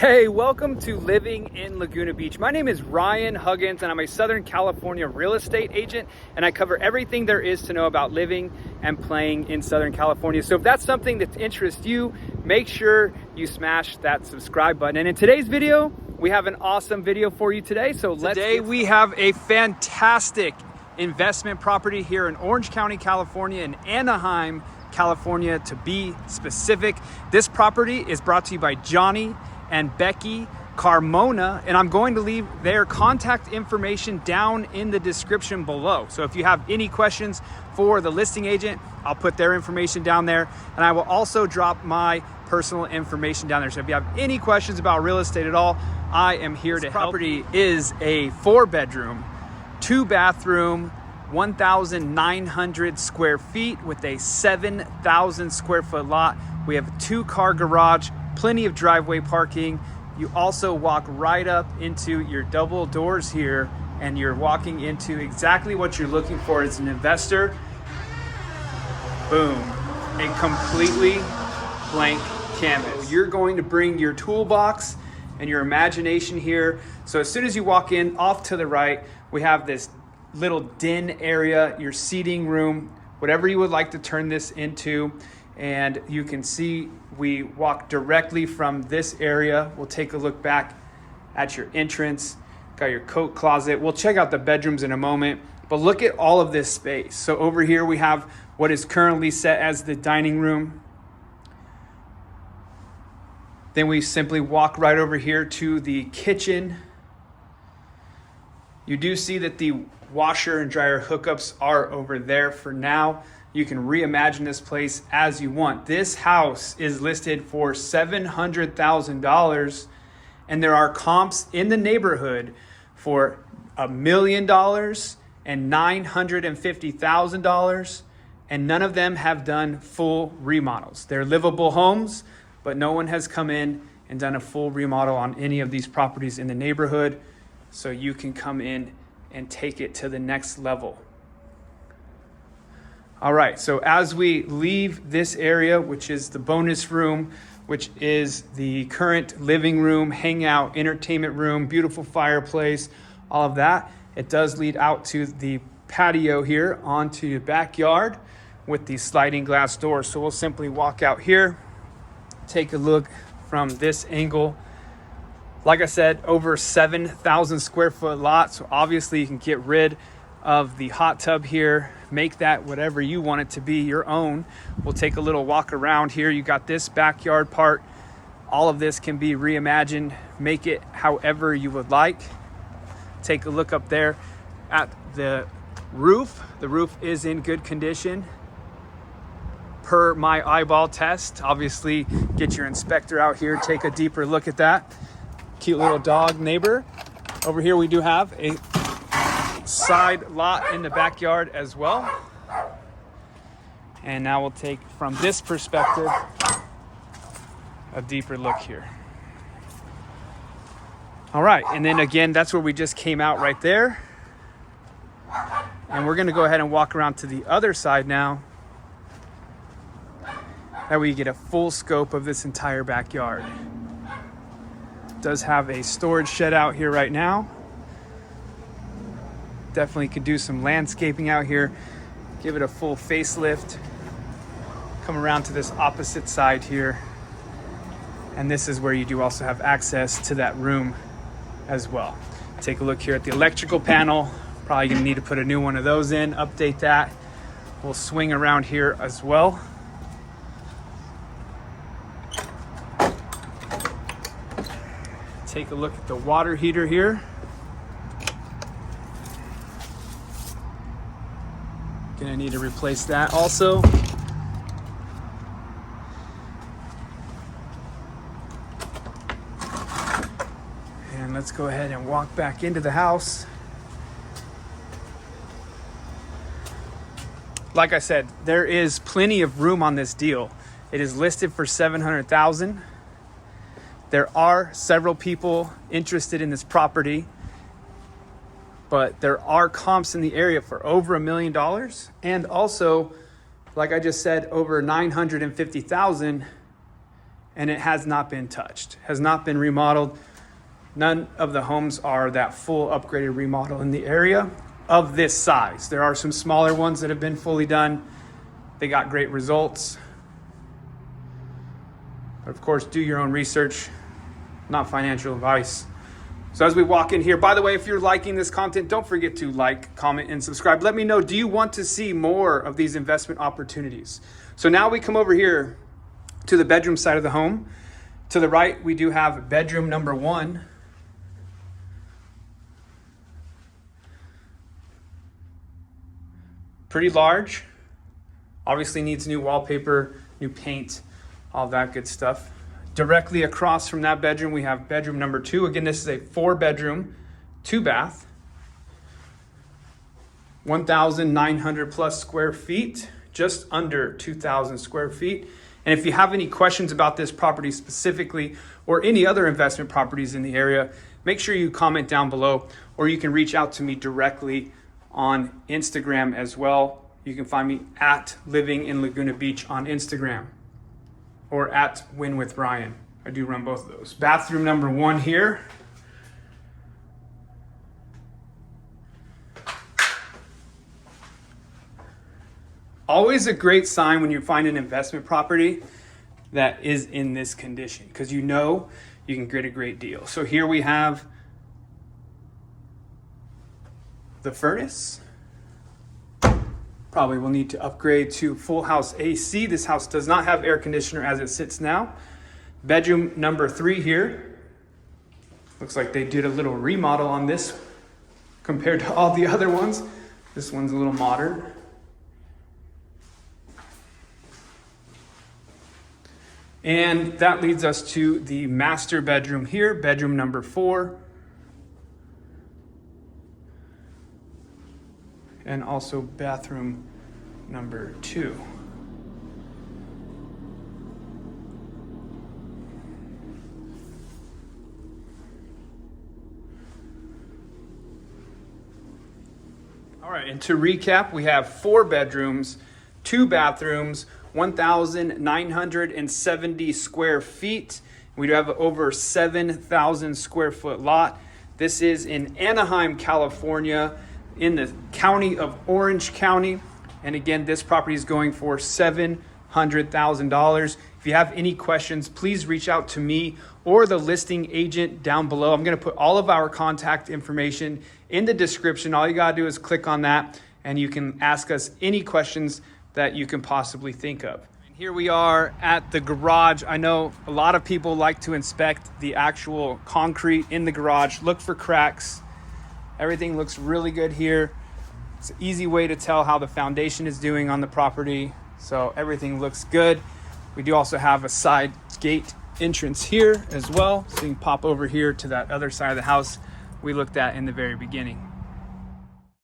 Hey, welcome to Living in Laguna Beach. My name is Ryan.huggins and I'm a Southern California real estate agent, and I cover everything there is to know about living and playing in Southern California. So if that's something that interests you, make sure you smash that subscribe button. And in today's video, we have an awesome video for you today. Today we have a fantastic investment property here in Orange County, California, in Anaheim, California to be specific. This property is brought to you by Johnny and Becky Carmona, and I'm going to leave their contact information down in the description below. So if you have any questions for the listing agent, I'll put their information down there, and I will also drop my personal information down there. So if you have any questions about real estate at all, I am here to help. Property is a 4-bedroom, 2-bathroom, 1,900 square feet with a 7,000 square foot lot. We have a 2-car garage, plenty of driveway parking. You also walk right up into your double doors here, and you're walking into exactly what you're looking for as an investor. Boom, a completely blank canvas. You're going to bring your toolbox and your imagination here. So as soon as you walk in, off to the right, we have this little den area, your seating room, whatever you would like to turn this into. And you can see we walk directly from this area. We'll take a look back at your entrance. Got your coat closet. We'll check out the bedrooms in a moment, but look at all of this space. So over here we have what is currently set as the dining room. Then we simply walk right over here to the kitchen. You do see that the washer and dryer hookups are over there for now. You can reimagine this place as you want. This house is listed for $700,000, and there are comps in the neighborhood for $1 million and $950,000, and none of them have done full remodels. They're livable homes, but no one has come in and done a full remodel on any of these properties in the neighborhood, so you can come in and take it to the next level. All right, so as we leave this area, which is the bonus room, which is the current living room, hangout, entertainment room, beautiful fireplace, all of that, it does lead out to the patio here onto your backyard with the sliding glass doors. So we'll simply walk out here, take a look from this angle. Like I said, over 7,000 square foot lot. So obviously you can get rid of the hot tub here, make that whatever you want it to be, your own. We'll take a little walk around here. You got this backyard part. All of this can be reimagined, make it however you would like. Take a look up there at the roof. The roof is in good condition per my eyeball test. Obviously, get your inspector out here, take a deeper look at that. Cute little dog neighbor. Over here we do have a side lot in the backyard as well. And now we'll take from this perspective a deeper look here. All right, and then again, that's where we just came out right there. And we're gonna go ahead and walk around to the other side now. That way you get a full scope of this entire backyard. It does have a storage shed out here right now. Definitely could do some landscaping out here, give it a full facelift. Come around to this opposite side here. And this is where you do also have access to that room as well. Take a look here at the electrical panel. Probably gonna need to put a new one of those in, update that. We'll swing around here as well. Take a look at the water heater here. Gonna need to replace that also. And let's go ahead and walk back into the house. Like I said, there is plenty of room on this deal. It is listed for $700,000. There are several people interested in this property, but there are comps in the area for over $1 million. And also, like I just said, over $950,000 and it has not been touched, has not been remodeled. None of the homes are that full upgraded remodel in the area of this size. There are some smaller ones that have been fully done. They got great results. But of course, do your own research, not financial advice. So as we walk in here, by the way, if you're liking this content, don't forget to like, comment, and subscribe. Let me know, do you want to see more of these investment opportunities? So now we come over here to the bedroom side of the home. To the right, we do have bedroom number 1. Pretty large. Obviously needs new wallpaper, new paint, all that good stuff. Directly across from that bedroom, we have bedroom number 2. Again, this is a 4-bedroom, 2-bath, 1,900 plus square feet, just under 2,000 square feet. And if you have any questions about this property specifically, or any other investment properties in the area, make sure you comment down below, or you can reach out to me directly on Instagram as well. You can find me at Living in Laguna Beach on Instagram, or at Win with Ryan. I do run both of those. Bathroom number 1 here. Always a great sign when you find an investment property that is in this condition, because you know you can get a great deal. So here we have the furnace. Probably will need to upgrade to full house AC. This house does not have air conditioner as it sits now. Bedroom number 3 here. Looks like they did a little remodel on this compared to all the other ones. This one's a little modern. And that leads us to the master bedroom here, bedroom number 4. And also bathroom number 2. All right, and to recap, we have 4 bedrooms, 2 bathrooms, 1,970 square feet. We do have over 7,000 square foot lot. This is in Anaheim, California, in the county of Orange County. And again, this property is going for $700,000. If you have any questions, please reach out to me or the listing agent down below. I'm going to put all of our contact information in the description. All you got to do is click on that and you can ask us any questions that you can possibly think of. And here we are at the garage. I know a lot of people like to inspect the actual concrete in the garage, look for cracks. Everything looks really good here. It's an easy way to tell how the foundation is doing on the property. So everything looks good. We do also have a side gate entrance here as well. So you can pop over here to that other side of the house we looked at in the very beginning.